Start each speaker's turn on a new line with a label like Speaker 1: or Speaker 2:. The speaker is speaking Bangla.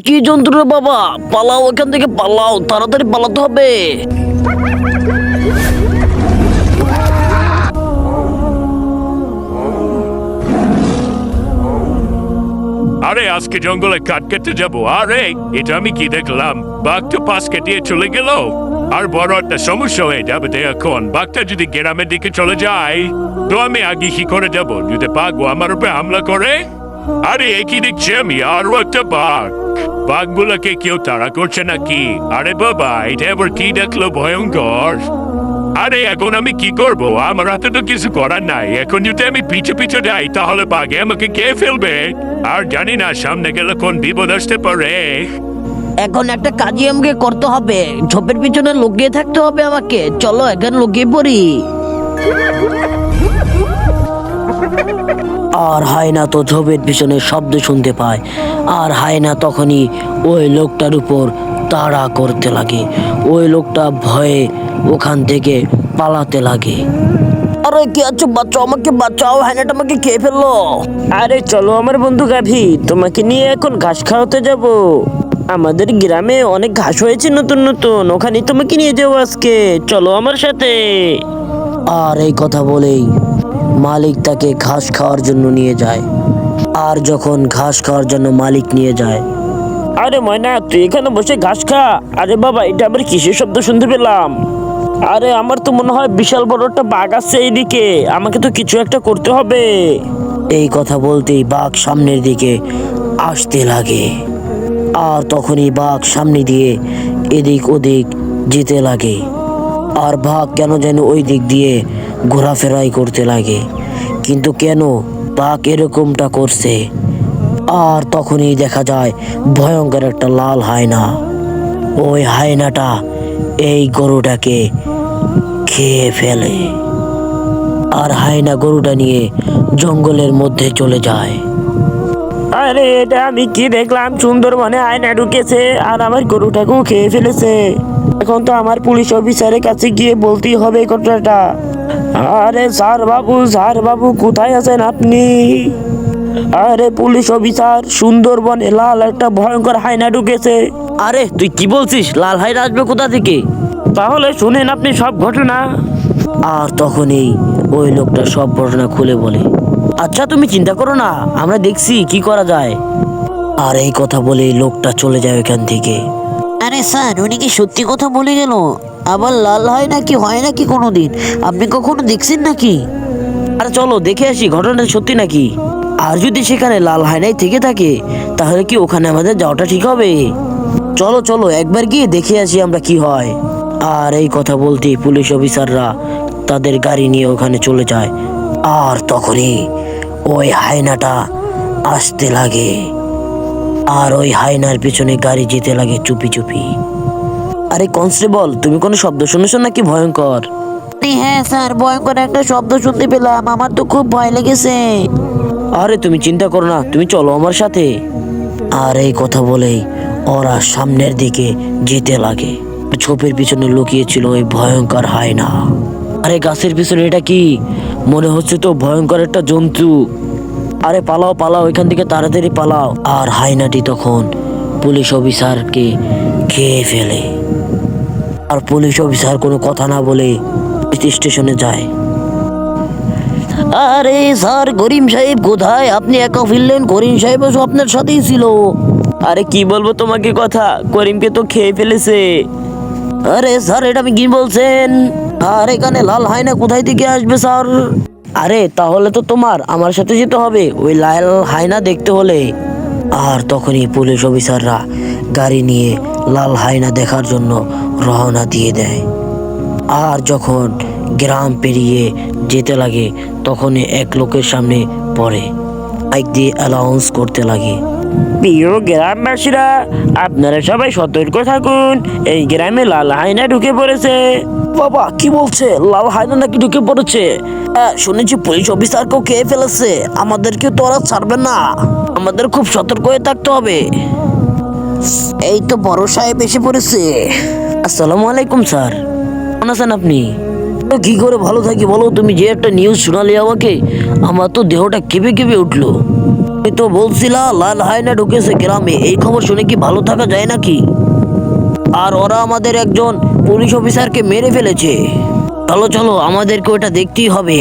Speaker 1: কি জন্তু রে বাবা, পালাও এখান থেকে, পালাও, তাড়াতাড়ি পালাতে হবে।
Speaker 2: আরে আজকে জঙ্গলে কাঠ কেটে যাবো। আরে এটা আমি কি দেখলাম, বাঘ তো পাশ কেটে চলে গেল। আর বড় একটা সমস্যা হয়ে যাবে তো এখন, বাঘটা যদি গ্রামের দিকে চলে যায় তো আমি আগে কি করে যাব, যদি বাঘ আমার উপরে হামলা করে। আরে একই দেখছি আমি, আরো একটা বাঘ। বাঘগুলোকে কেউ তাড়া করছে নাকি? আরে বাবা, এটা আবার কি দেখলো ভয়ঙ্কর। আরে এখন আমি কি করব, আমার হাতে তো কিছু করার নাই। এখন যদি আমি পিছু পিছু যাই তাহলে বাঘে আমাকে খেয়ে ফেলবে, আর জানি না সামনে গেলে কোন বিপদ আসতে পারে।
Speaker 1: এখন একটা কাজই আমাকে করতে হবে, ঝোপের পিছনে লুকিয়ে থাকতে হবে আমাকে। চলো এখানে লুকিয়ে পড়ি। আর হায়না তো ঝোপের পিছনে শব্দ শুনতে পায়, আর হায়না তখনই ওই লোকটার উপর তাড়া করতে লাগে। ওই লোকটা ভয়ে ওখান থেকে পালাতে লাগে। আরে কি আছো, বাঁচাও আমাকে, বাঁচাও, হায়নাটা আমাকে খেয়ে ফেললো।
Speaker 3: আরে চলো আমার বন্ধু গাভী, তোমাকে নিয়ে এখন ঘাস খাওয়াতে যাব। আমাদের গ্রামে অনেক ঘাস হয়েছে নতুন নতুন, ওখানে তোমাকে নিয়ে যাবো আজকে, চলো আমার সাথে।
Speaker 1: আর এই কথা বলেই মালিক তাকে ঘাস খাওয়ার জন্য নিয়ে যায়। আর যখন ঘাস খাওয়ার জন্য মালিক নিয়ে যায়,
Speaker 3: আরে ময়না, তুই এখানে বসে ঘাস খা। আরে বাবা, এটা আবার কিসের শব্দ শুনতে পেলাম? আরে আমার তো মনে হয় বিশাল বড় একটা বাঘ আছে এইদিকে, আমাকে তো কিছু একটা করতে হবে।
Speaker 1: এই কথা বলতেই বাঘ সামনের দিকে আসতে লাগে। আর তখনই বাঘ সামনে দিয়ে এদিক ওদিক যেতে লাগে। আর বাঘ কেন যেন ওই দিক দিয়ে ঘোরাফেরাই করতে লাগে। কিন্তু কেন বাঘ এরকমটা করছে? আর তখনই দেখা যায় ভয়ঙ্কর একটা লাল হায়না। ওই হায়নাটা এই গরুটাকে খেয়ে ফেলে। আর হায়না গরুটা নিয়ে জঙ্গলের মধ্যে চলে যায়।
Speaker 3: আরে এটা আমি কি দেখলাম, সুন্দরবনে আয়না ঢুকেছে আর আমার গরুটাকেও খেয়ে ফেলেছে। এখন তো আমার পুলিশ অফিসারের কাছে গিয়ে বলতেই হবে এই ঘটনাটা। আরে স্যার বাবু কোথায় আছেন আপনি? আরে পুলিশ অফিসার, সুন্দরবনে লাল একটা ভয়ঙ্কর হায়না ঢুকেছে।
Speaker 1: আরে তুই কি বলছিস, লাল হায়না আসবে কোথা থেকে?
Speaker 3: তাহলে শুনেন আপনি সব ঘটনা।
Speaker 1: আর তখনই ওই লোকটা সব ঘটনা খুলে বলে। আচ্ছা তুমি চিন্তা করো না, আমরা দেখছি কি করা যায়। আর এই কথা বলে লোকটা চলে যায় ওখান থেকে।
Speaker 4: আরে স্যার, উনি কি সত্যি কথা বলে গেল? আবার লাল হয় নাকি, হয় নাকি কোনোদিন? আপনি কখনো দেখছেন নাকি?
Speaker 1: আরে চলো দেখে আসি ঘটনাটা সত্যি নাকি। আর যদি সেখানে লাল হায়নাই থেকে থাকে তাহলে কি ওখানে আমাদের যাওয়াটা ঠিক হবে? চলো চলো একবার গিয়ে দেখে আসি আমরা কি হয়। আর এই কথা বলতেই পুলিশ অফিসাররা তাদের গাড়ি নিয়ে ওখানে চলে যায়। আর তখনই ওই হায়নাটা আসতে লাগে। আর ওই হায়নার পিছনে গাড়ি যেতে লাগে চুপি চুপি। আরে কনস্টেবল, তুমি কোনো শব্দ শুনেছো নাকি ভয়ঙ্কর?
Speaker 4: হ্যাঁ স্যার, ভয়ঙ্কর একটা শব্দ শুনতে পেলাম, আমার তো খুব ভয় লেগেছে।
Speaker 1: আরে তুমি চিন্তা করো না, তুমি চলো আমার সাথে। আর এই কথা বলেই ওরা সামনের দিকে যেতে লাগে। ঝোপের পিছনে লুকিয়ে ছিল ওই ভয়ঙ্কর হায়না। আরে গাছের পিছনে এটা কি? মনে হচ্ছে তো ভয়ঙ্কর একটা জন্তু। আরে পালাও পালাও এখান থেকে, তাড়াতাড়ি পালাও। আর হায়নাটি তখন পুলিশ অফিসারকে খেয়ে ফেলে। আর পুলিশ অফিসার কোনো কথা না বলে স্টেশনে যায়। আরে স্যার, করিম সাহেব কোথায়? আপনি একা ফিরলেন, করিম সাহেব আপনার সাথেই ছিল।
Speaker 3: আরে কি বলবো তোমাকে কথা, করিমকে তো খেয়ে ফেলেছে।
Speaker 1: আরে স্যার, এটা আপনি কি বলছেন? আর এখানে লাল হায়না কোথায় থেকে আসবে স্যার? আরে তাহলে তো তোমার আমার সাথে যেতে হবে ওই লাল হায়না দেখতে হলে। আর তখনই পুলিশ অফিসাররা গাড়ি নিয়ে লাল হায়না দেখার জন্য রওনা দিয়ে দেয়। আর যখন গ্রাম পেরিয়ে যেতে লাগে তখনই এক লোকের সামনে পড়ে, বাইক দিয়ে অ্যালাউন্স করতে লাগে।
Speaker 3: প্রিয় গ্রামবাসীরা, আপনারা সবাই সতর্ক থাকুন, এই গ্রামে লাল হায়না ঢুকে পড়েছে।
Speaker 1: বাবা কি বলছে, লাল হায়না নাকি ঢুকে পড়েছে? শুনেছি পুলিশ অফিসারকেও খেয়ে ফেলেছে, আমাদেরকে তো ওরা ছাড়বে না, আমাদের খুব সতর্ক হয়ে থাকতে হবে।
Speaker 4: এই তো বড় সাহেব এসে পড়েছে।
Speaker 1: আসসালামু আলাইকুম স্যার, কেমন আছেন আপনি? তো কি করে ভালো থাকি বলো, তুমি যে একটা নিউজ শোনালে আমাকে, আমার তো দেহটা কেঁপে কেঁপে উঠলো। তুমি তো বলছিলা লাল হায়না ঢুকেছে গ্রামে, এই খবর শুনে কি ভালো থাকা যায় নাকি? আর ওরা আমাদের একজন পুলিশ অফিসারকে মেরে ফেলেছে। চলো চলো, আমাদেরকে ওটা দেখতেই হবে।